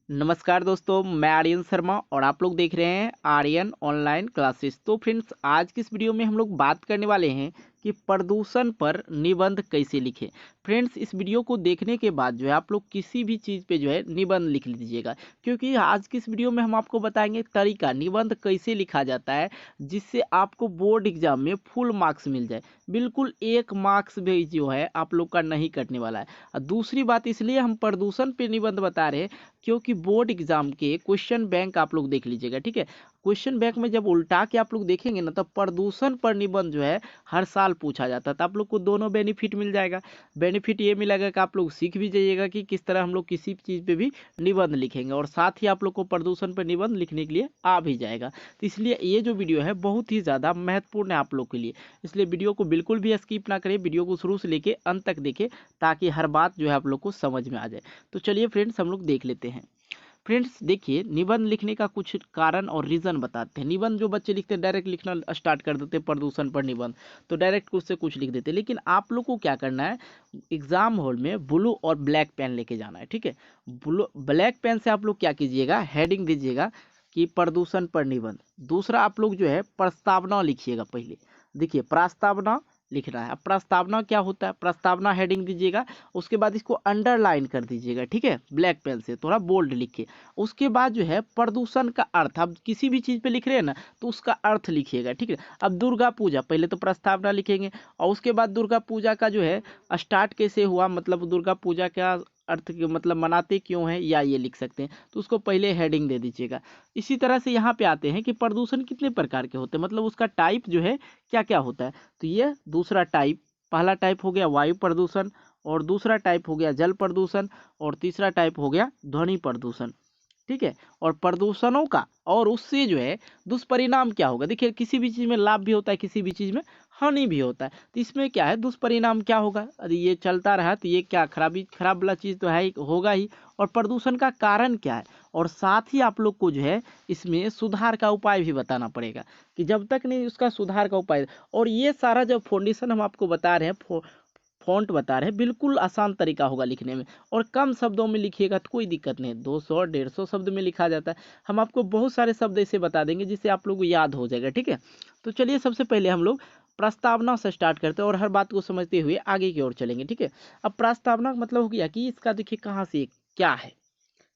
नमस्कार दोस्तों, मैं आर्यन शर्मा और आप लोग देख रहे हैं आर्यन ऑनलाइन क्लासेस। तो फ्रेंड्स, आज की इस वीडियो में हम लोग बात करने वाले हैं कि प्रदूषण पर निबंध कैसे लिखें। फ्रेंड्स, इस वीडियो को देखने के बाद जो है आप लोग किसी भी चीज़ पे जो है निबंध लिख लीजिएगा, क्योंकि आज की इस वीडियो में हम आपको बताएंगे तरीका निबंध कैसे लिखा जाता है जिससे आपको बोर्ड एग्जाम में फुल मार्क्स मिल जाए। बिल्कुल 1 मार्क्स भी जो है आप लोग का नहीं कटने वाला है। और दूसरी बात, इसलिए हम प्रदूषण पे निबंध बता रहे हैं क्योंकि बोर्ड एग्जाम के क्वेश्चन बैंक आप लोग देख लीजिएगा, ठीक है। क्वेश्चन बैंक में जब उल्टा के आप लोग देखेंगे ना, तब प्रदूषण पर निबंध जो है हर साल पूछा जाता है। तो आप लोग को दोनों बेनिफिट मिल जाएगा। बेनिफिट ये मिलेगा कि आप लोग सीख भी जाइएगा कि किस तरह हम लोग किसी चीज़ पे भी निबंध लिखेंगे, और साथ ही आप लोग को प्रदूषण पर निबंध लिखने के लिए आ भी जाएगा। तो इसलिए ये जो वीडियो है बहुत ही ज़्यादा महत्वपूर्ण है आप लोग के लिए, इसलिए वीडियो को बिल्कुल भी स्किप ना करें, वीडियो को शुरू से लेके अंत तक देखें ताकि हर बात जो है आप लोग को समझ में आ जाए। तो चलिए फ्रेंड्स, हम लोग देख लेते हैं। फ्रेंड्स देखिए, निबंध लिखने का कुछ कारण और रीज़न बताते हैं। निबंध जो बच्चे लिखते हैं डायरेक्ट लिखना स्टार्ट कर देते हैं प्रदूषण पर निबंध, तो डायरेक्ट उससे कुछ लिख देते हैं। लेकिन आप लोग को क्या करना है, एग्जाम हॉल में ब्लू और ब्लैक पेन लेके जाना है, ठीक है। ब्लू ब्लैक पेन से आप लोग क्या कीजिएगा, हेडिंग दीजिएगा कि प्रदूषण पर निबंध। दूसरा, आप लोग जो है प्रस्तावना लिखिएगा। पहले देखिए, प्रस्तावना लिखना है। अब प्रस्तावना क्या होता है, प्रस्तावना हेडिंग दीजिएगा, उसके बाद इसको अंडरलाइन कर दीजिएगा, ठीक है, ब्लैक पेन से थोड़ा बोल्ड लिखिए। उसके बाद जो है प्रदूषण का अर्थ, अब किसी भी चीज़ पे लिख रहे हैं ना तो उसका अर्थ लिखिएगा, ठीक है। अब दुर्गा पूजा, पहले तो प्रस्तावना लिखेंगे और उसके बाद दुर्गा पूजा का जो है स्टार्ट कैसे हुआ, मतलब दुर्गा पूजा का अर्थ मतलब मनाते क्यों हैं, या ये लिख सकते हैं, तो उसको पहले हेडिंग दे दीजिएगा। इसी तरह से यहाँ पे आते हैं कि प्रदूषण कितने प्रकार के होते हैं, मतलब उसका टाइप जो है क्या क्या होता है। तो ये दूसरा टाइप, पहला टाइप हो गया वायु प्रदूषण, और दूसरा टाइप हो गया जल प्रदूषण, और तीसरा टाइप हो गया ध्वनि प्रदूषण, ठीक है। और प्रदूषणों का और उससे जो है दुष्परिणाम क्या होगा। देखिए, किसी भी चीज़ में लाभ भी होता है, किसी भी चीज़ में हानि भी होता है। तो इसमें क्या है, दुष्परिणाम क्या होगा, यदि ये चलता रहा तो ये क्या खराब वाला चीज़ तो है ही, होगा ही। और प्रदूषण का कारण क्या है, और साथ ही आप लोग को जो है इसमें सुधार का उपाय भी बताना पड़ेगा कि जब तक नहीं उसका सुधार का उपाय। और ये सारा जब फाउंडेशन हम आपको बता रहे हैं, फॉन्ट बता रहे हैं, बिल्कुल आसान तरीका होगा लिखने में, और कम शब्दों में लिखिएगा तो कोई दिक्कत नहीं है। 200 150 शब्द में लिखा जाता है। हम आपको बहुत सारे शब्द ऐसे बता देंगे जिससे आप लोगों को याद हो जाएगा, ठीक है। तो चलिए, सबसे पहले हम लोग प्रस्तावना से स्टार्ट करते हैं और हर बात को समझते हुए आगे की ओर चलेंगे, ठीक है। अब प्रस्तावना का मतलब हो गया कि इसका देखिए कहाँ से क्या है,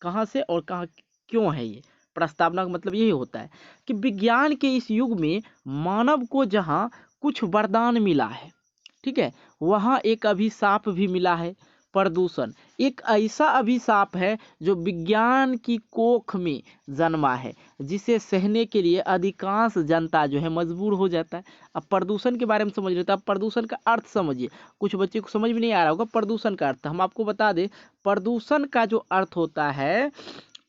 कहाँ से और कहाँ क्यों है ये। प्रस्तावना का मतलब यही होता है कि विज्ञान के इस युग में मानव को जहाँ कुछ वरदान मिला है, ठीक है, वहाँ एक अभिशाप भी मिला है। प्रदूषण एक ऐसा अभिशाप है जो विज्ञान की कोख में जन्मा है, जिसे सहने के लिए अधिकांश जनता जो है मजबूर हो जाता है। अब प्रदूषण के बारे में समझ लेते हैं। अब प्रदूषण का अर्थ समझिए, कुछ बच्चे को समझ में नहीं आ रहा होगा प्रदूषण का अर्थ, हम आपको बता दें। प्रदूषण का जो अर्थ होता है,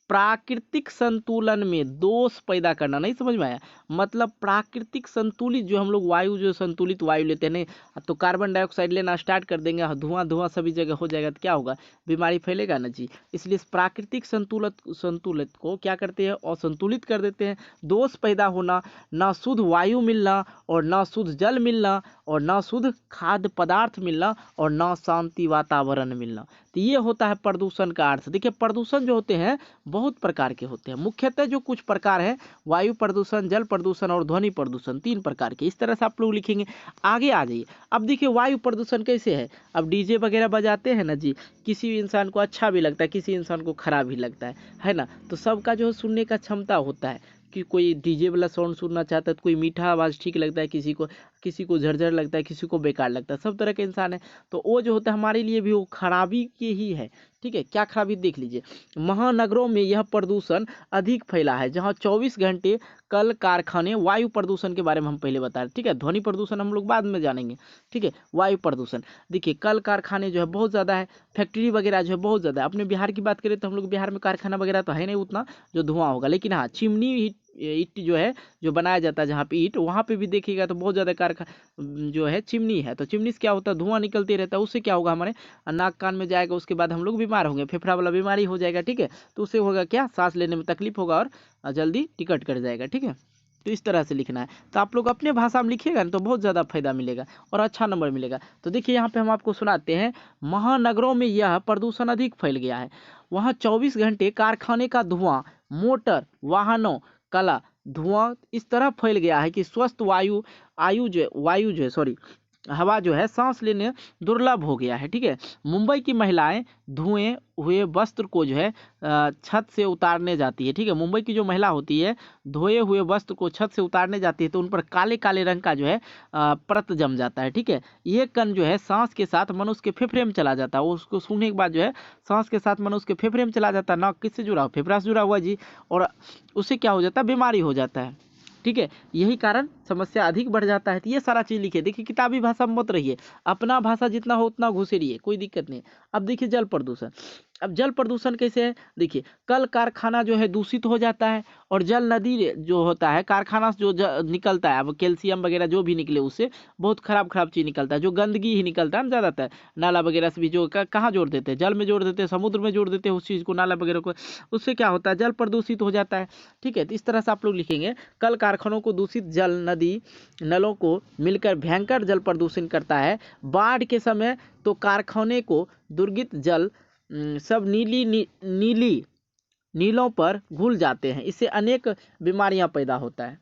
प्राकृतिक संतुलन में दोष पैदा करना। नहीं समझ में आया, मतलब प्राकृतिक संतुलित जो हम लोग वायु, जो संतुलित वायु लेते हैं, नहीं तो कार्बन डाइऑक्साइड लेना स्टार्ट कर देंगे, धुआं धुआं सभी जगह हो जाएगा, तो क्या होगा, बीमारी फैलेगा ना जी। इसलिए इस प्राकृतिक संतुलित को क्या करते हैं, असंतुलित कर देते हैं। दोष पैदा होना, ना शुद्ध वायु मिलना, और ना शुद्ध जल मिलना, और ना शुद्ध खाद्य पदार्थ मिलना, और ना शांति वातावरण मिलना। तो ये होता है प्रदूषण का अर्थ। देखिए, प्रदूषण जो होते हैं बहुत प्रकार के होते हैं। मुख्यतः जो कुछ प्रकार है, वायु प्रदूषण, जल प्रदूषण और ध्वनि प्रदूषण, 3 प्रकार के। इस तरह से आप लोग लिखेंगे। आगे आ जाइए। अब देखिए, वायु प्रदूषण कैसे है। अब डीजे वगैरह बजाते हैं ना जी, किसी इंसान को अच्छा भी लगता है, किसी इंसान को खराब भी लगता है ना। तो सबका जो सुनने का क्षमता होता है कि कोई डीजे वाला साउंड सुनना चाहता है, तो कोई मीठा आवाज़ ठीक लगता है, किसी को झरझर लगता है, किसी को बेकार लगता है। सब तरह के इंसान है। तो वो जो होता है हमारे लिए भी वो खराबी के ही है, ठीक है। क्या खराबी, देख लीजिए। महानगरों में यह प्रदूषण अधिक फैला है, जहां 24 घंटे कल कारखाने। वायु प्रदूषण के बारे में हम पहले बता रहे, ठीक है। ध्वनि प्रदूषण हम लोग बाद में जानेंगे, ठीक है। वायु प्रदूषण देखिए, कल कारखाने जो है बहुत ज़्यादा है, फैक्ट्री वगैरह जो है बहुत ज़्यादा है। अपने बिहार की बात करें तो हम लोग बिहार में कारखाना वगैरह तो है नहीं उतना जो धुआं होगा, लेकिन हाँ, चिमनी ईट जो है, जो बनाया जाता है जहाँ पे ईट, वहाँ पे भी देखिएगा तो बहुत ज़्यादा कारखाना जो है चिमनी है। तो चिमनी से क्या होता है, धुआं निकलते रहता है, उससे क्या होगा, हमारे नाक कान में जाएगा, उसके बाद हम लोग बीमार होंगे, फेफड़ा वाला बीमारी हो जाएगा, ठीक है। तो उससे होगा क्या, सांस लेने में तकलीफ होगा और जल्दी टिकट कट जाएगा, ठीक है। तो इस तरह से लिखना है। तो आप लोग अपने भाषा में लिखिएगा ना तो बहुत ज़्यादा फायदा मिलेगा और अच्छा नंबर मिलेगा। तो देखिए, यहाँ पे हम आपको सुनाते हैं। महानगरों में यह प्रदूषण अधिक फैल गया है। वहाँ 24 घंटे कारखाने का धुआं, मोटर, वाहनों, कला, धुआं इस तरह फैल गया है कि स्वस्थ हवा जो है सांस लेने दुर्लभ हो गया है। ठीक है, मुंबई की महिलाएं धुएं हुए वस्त्र को जो है छत से उतारने जाती है। ठीक है, मुंबई की जो महिला होती है धोए हुए वस्त्र को छत से उतारने जाती है तो उन पर काले काले रंग का जो है परत जम जाता है। ठीक है, ये कण जो है सांस के साथ मनुष्य के फेफड़े में चला जाता है। उसको सूंघने के बाद जो है सांस के साथ मनुष्य के फेफड़े में चला जाता है। नाक किससे जुड़ा हुआ? फेफड़ा से जुड़ा हुआ जी। और उससे क्या हो जाता है? बीमारी हो जाता है। ठीक है, यही कारण समस्या अधिक बढ़ जाता है। तो ये सारा चीज लिखिए। देखिए, किताबी भाषा में मत रहिए, अपना भाषा जितना हो उतना घुसेरिए, कोई दिक्कत नहीं। अब देखिए जल प्रदूषण। अब जल प्रदूषण कैसे है? देखिए, कल कारखाना जो है दूषित हो जाता है और जल नदी जो होता है, कारखाना से जो निकलता है, अब कैल्शियम वगैरह जो भी निकले उससे बहुत खराब चीज निकलता है, जो गंदगी ही निकलता है ना ज़्यादातर, नाला वगैरह से भी जो कहाँ जोड़ देते हैं? जल में जोड़ देते हैं, समुद्र में जोड़ देते हैं उस चीज़ को, नाला वगैरह को। उससे क्या होता है? जल प्रदूषित हो जाता है। ठीक है, तो इस तरह से आप लोग लिखेंगे, कल कारखानों को दूषित जल नदी नलों को मिलकर भयंकर जल प्रदूषण करता है। बाढ़ के समय तो कारखाने को दुर्गंधित जल सब नीलों पर घुल जाते हैं। इससे अनेक बीमारियां पैदा होता है।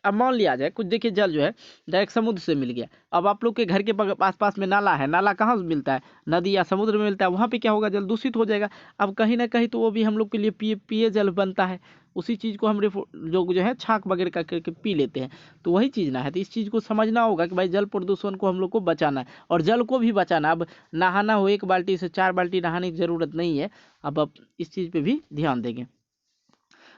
अब मान लिया जाए कुछ, देखिए जल जो है डायरेक्ट समुद्र से मिल गया। अब आप लोग के घर के आस-पास में नाला है, नाला कहाँ से मिलता है? नदी या समुद्र में मिलता है। वहाँ पे क्या होगा? जल दूषित हो जाएगा। अब कहीं ना कहीं तो वो भी हम लोग के लिए पिए जल बनता है। उसी चीज़ को हम लोग जो है छाक वगैरह का करके पी लेते हैं। तो वही चीज़ ना है। तो इस चीज़ को समझना होगा कि भाई जल प्रदूषण को हम लोग को बचाना है और जल को भी बचाना। अब नहाना हो 1 बाल्टी से 4 बाल्टी नहाने की ज़रूरत नहीं है। अब इस चीज़ पे भी ध्यान देंगे।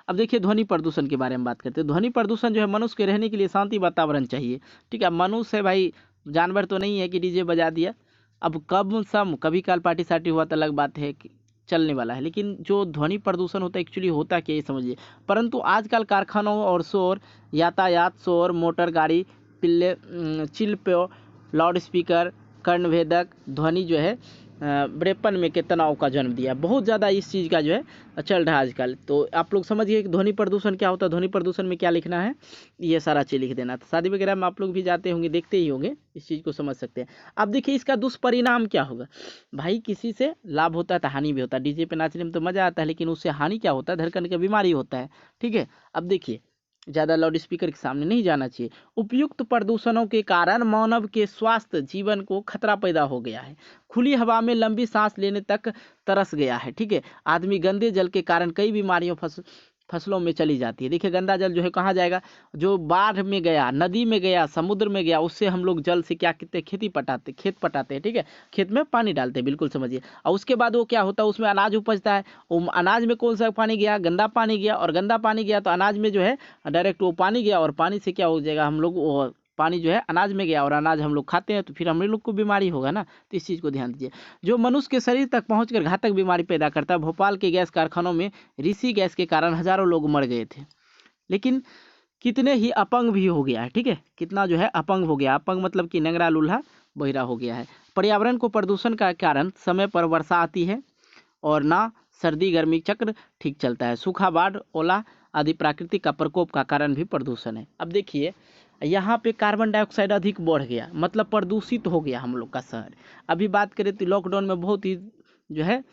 अब देखिए ध्वनि प्रदूषण के बारे में बात करते हैं। ध्वनि प्रदूषण जो है, मनुष्य के रहने के लिए शांति वातावरण चाहिए। ठीक है, अब मनुष्य है भाई, जानवर तो नहीं है कि डीजे बजा दिया। अब कभी काल पार्टी सार्टी हुआ तो अलग बात है कि चलने वाला है, लेकिन जो ध्वनि प्रदूषण होता है एक्चुअली होता क्या, ये समझिए। परंतु आजकल कारखानों और शोर, यातायात शोर, मोटर गाड़ी, चिल्प, लाउड स्पीकर, कर्णभेदक ध्वनि जो है बड़ेपन में के तनाव का जन्म दिया। बहुत ज़्यादा इस चीज़ का जो है चल रहा है आजकल। तो आप लोग समझिए कि ध्वनि प्रदूषण क्या होता है। ध्वनि प्रदूषण में क्या लिखना है, ये सारा चीज़ लिख देना। तो शादी वगैरह में आप लोग भी जाते होंगे, देखते ही होंगे, इस चीज़ को समझ सकते हैं। अब देखिए इसका दुष्परिणाम क्या होगा। भाई किसी से लाभ होता है तो हानि भी होता है। डीजे पे नाचने में तो मज़ा आता है, लेकिन उससे हानि क्या होता है? धड़कन की बीमारी होता है। ठीक है, अब देखिए ज़्यादा लाउड स्पीकर के सामने नहीं जाना चाहिए। उपयुक्त प्रदूषणों के कारण मानव के स्वास्थ्य जीवन को खतरा पैदा हो गया है। खुली हवा में लंबी सांस लेने तक तरस गया है। ठीक है, आदमी गंदे जल के कारण कई बीमारियों फसलों में चली जाती है। देखिए गंदा जल जो है कहाँ जाएगा? जो बाढ़ में गया, नदी में गया, समुद्र में गया, उससे हम लोग जल से क्या करते हैं? खेत पटाते हैं। ठीक है, खेत में पानी डालते हैं, बिल्कुल समझिए। और उसके बाद वो क्या होता है? उसमें अनाज उपजता है। वो अनाज में कौन सा पानी गया? गंदा पानी गया। और गंदा पानी गया तो अनाज में जो है डायरेक्ट वो पानी गया, और पानी से क्या हो जाएगा? हम लोग वो पानी जो है अनाज में गया और अनाज हम लोग खाते हैं तो फिर हम लोग को बीमारी होगा ना। तो इस चीज़ को ध्यान दीजिए। जो मनुष्य के शरीर तक पहुंचकर घातक बीमारी पैदा करता है। भोपाल के गैस कारखानों में ऋषि गैस के कारण हजारों लोग मर गए थे, लेकिन कितने ही अपंग भी हो गया है। ठीक है, कितना जो है अपंग हो गया। अपंग मतलब कि नंगरा लूल्हा बहिरा हो गया है। पर्यावरण को प्रदूषण का कारण समय पर वर्षा आती है और ना सर्दी गर्मी चक्र ठीक चलता है। सूखा, बाढ़, ओला आदि प्राकृतिक का प्रकोप का कारण भी प्रदूषण है। अब देखिए यहाँ पे कार्बन डाइऑक्साइड अधिक बढ़ गया, मतलब प्रदूषित हो गया हम लोग का शहर। अभी बात करें तो लॉकडाउन में बहुत ही जो है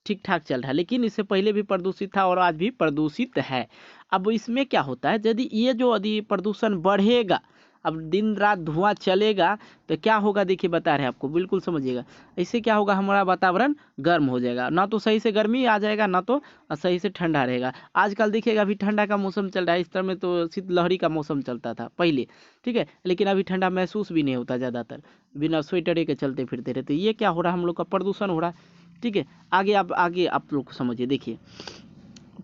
ठीक ठाक चल रहा है, लेकिन इससे पहले भी प्रदूषित था और आज भी प्रदूषित है। अब इसमें क्या होता है? यदि प्रदूषण बढ़ेगा, अब दिन रात धुआं चलेगा तो क्या होगा? देखिए बता रहे हैं आपको, बिल्कुल समझिएगा। इससे क्या होगा? हमारा वातावरण गर्म हो जाएगा, ना तो सही से गर्मी आ जाएगा, ना तो सही से ठंडा रहेगा। आजकल देखिएगा अभी ठंडा का मौसम चल रहा है। इस तरह में तो शीतलहरी का मौसम चलता था पहले। ठीक है, लेकिन अभी ठंडा महसूस भी नहीं होता, ज़्यादातर बिना स्वेटर के चलते फिरते रहते। ये क्या हो रहा है? हम लोग का प्रदूषण हो रहा है। ठीक है, आगे आप लोग समझिए। देखिए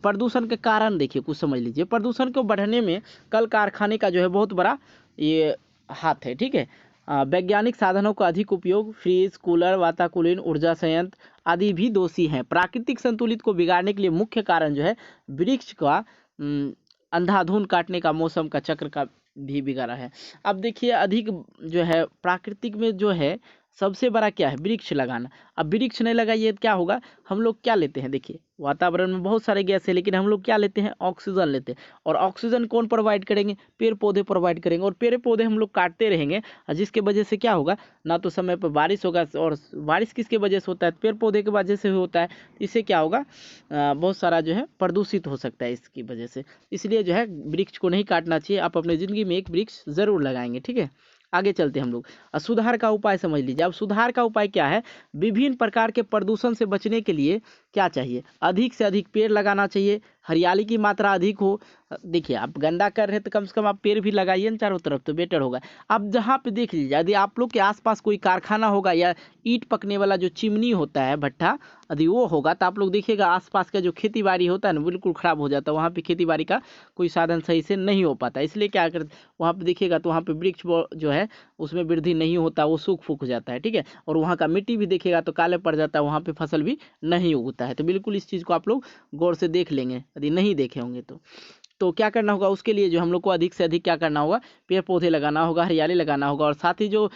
प्रदूषण के कारण देखिए कुछ समझ लीजिए। प्रदूषण को बढ़ने में कल कारखाने का जो है बहुत बड़ा ये हाथ है। ठीक है, वैज्ञानिक साधनों का अधिक उपयोग, फ्रिज, कूलर, वातानुकूलित ऊर्जा संयंत्र आदि भी दोषी हैं। प्राकृतिक संतुलित को बिगाड़ने के लिए मुख्य कारण जो है वृक्ष का अंधाधुंध काटने का, मौसम का चक्र का भी बिगाड़ा है। अब देखिए अधिक जो है प्राकृतिक में जो है सबसे बड़ा क्या है, वृक्ष लगाना। अब वृक्ष नहीं लगाइए तो क्या होगा, हम लोग क्या लेते हैं, देखिए वातावरण में बहुत सारे गैस है, लेकिन हम लोग क्या लेते हैं, ऑक्सीजन लेते हैं। और ऑक्सीजन कौन प्रोवाइड करेंगे, पेड़ पौधे प्रोवाइड करेंगे। और पेड़ पौधे हम लोग काटते रहेंगे, और जिसके वजह से क्या होगा, ना तो समय पर बारिश होगा, और बारिश किसके वजह से होता है, पेड़ पौधे की वजह से होता है। इससे क्या होगा, बहुत सारा जो है प्रदूषित हो सकता है इसकी वजह से। इसलिए जो है वृक्ष को नहीं काटना चाहिए। आप अपनी ज़िंदगी में एक वृक्ष ज़रूर लगाएंगे, ठीक है। आगे चलते हैं हम लोग। सुधार का उपाय समझ लीजिए। अब सुधार का उपाय क्या है, विभिन्न प्रकार के प्रदूषण से बचने के लिए क्या चाहिए, अधिक से अधिक पेड़ लगाना चाहिए, हरियाली की मात्रा अधिक हो। देखिए आप गंदा कर रहे हैं तो कम से कम आप पेड़ भी लगाइए ना चारों तरफ, तो बेटर होगा। अब जहाँ पे देख लीजिए, यदि आप लोग के आसपास कोई कारखाना होगा या ईंट पकने वाला जो चिमनी होता है, भट्ठा, यदि वो होगा तो आप लोग देखिएगा आसपास का जो खेती बाड़ी होता है ना, बिल्कुल ख़राब हो जाता है। वहाँ पे खेती बाड़ी का कोई साधन सही से नहीं हो पाता। इसलिए क्या कर, वहाँ पे देखिएगा तो वहाँ पे वृक्ष जो है उसमें वृद्धि नहीं होता, वो सूख फूक जाता है, ठीक है। और वहाँ का मिट्टी भी देखिएगा तो काले पड़ जाता है, वहाँ पे फसल भी नहीं उगता है। तो बिल्कुल इस चीज़ को आप लोग गौर से देख लेंगे, यदि नहीं देखे होंगे तो क्या करना होगा, उसके लिए जो हम लोग को अधिक से अधिक क्या करना होगा, पेड़ पौधे लगाना होगा, हरियाली लगाना होगा। और साथ ही जो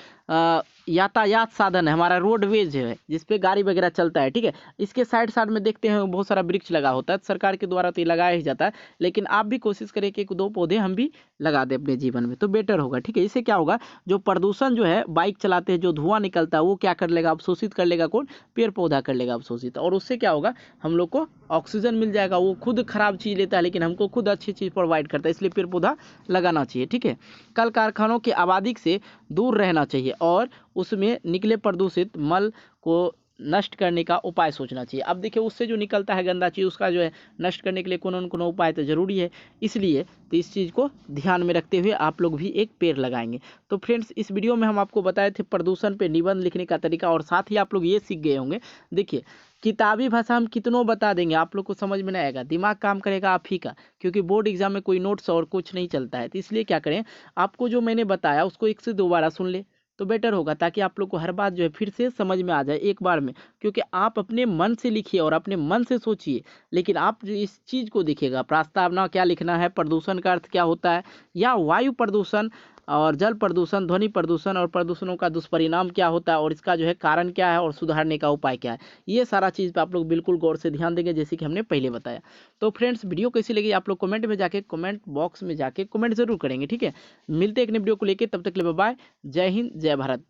यातायात साधन है हमारा, रोडवेज है जिस पे गाड़ी वगैरह चलता है, ठीक है, इसके साइड साइड में देखते हैं बहुत सारा वृक्ष लगा होता है। सरकार के द्वारा तो ये लगाया ही जाता है, लेकिन आप भी कोशिश करें कि एक दो पौधे हम भी लगा दें अपने जीवन में, तो बेटर होगा, ठीक है। इससे क्या होगा, जो प्रदूषण जो है बाइक चलाते हैं जो धुआं निकलता है वो क्या कर लेगा, अवशोषित कर लेगा कौन, पेड़ पौधा कर लेगा अवशोषित। और उससे क्या होगा, हम लोग को ऑक्सीजन मिल जाएगा। वो खुद खराब चीज़ लेता है लेकिन हमको खुद अच्छी चीज़ प्रोवाइड करता है, इसलिए पेड़ पौधा लगाना चाहिए, ठीक है। कल कारखानों की आबादी से दूर रहना चाहिए और उसमें निकले प्रदूषित मल को नष्ट करने का उपाय सोचना चाहिए। अब देखिए उससे जो निकलता है गंदा चीज़, उसका जो है नष्ट करने के लिए कोनो न कोनो उपाय तो ज़रूरी है। इसलिए तो इस चीज़ को ध्यान में रखते हुए आप लोग भी एक पेड़ लगाएंगे। तो फ्रेंड्स, इस वीडियो में हम आपको बताए थे प्रदूषण पे निबंध लिखने का तरीका, और साथ ही आप लोग ये सीख गए होंगे। देखिए किताबी भाषा हम कितनों बता देंगे, आप लोग को समझ में नहीं आएगा, दिमाग काम करेगा आप ही का, क्योंकि बोर्ड एग्जाम में कोई नोट्स और कुछ नहीं चलता है। तो इसलिए क्या करें, आपको जो मैंने बताया उसको एक से दो बार सुन ले तो बेटर होगा, ताकि आप लोग को हर बात जो है फिर से समझ में आ जाए एक बार में। क्योंकि आप अपने मन से लिखिए और अपने मन से सोचिए, लेकिन आप जो इस चीज़ को देखिएगा, प्रस्तावना क्या लिखना है, प्रदूषण का अर्थ क्या होता है, या वायु प्रदूषण और जल प्रदूषण, ध्वनि प्रदूषण और प्रदूषणों का दुष्परिणाम क्या होता है, और इसका जो है कारण क्या है और सुधारने का उपाय क्या है, ये सारा चीज़ पे आप लोग बिल्कुल गौर से ध्यान देंगे, जैसे कि हमने पहले बताया। तो फ्रेंड्स, वीडियो कैसी लगी आप लोग कमेंट में जाके, कमेंट बॉक्स में जाके कमेंट जरूर करेंगे, ठीक है। मिलते हैं एक नई वीडियो को लेकर, तब तक के लिए बाय, जय हिंद जय भारत।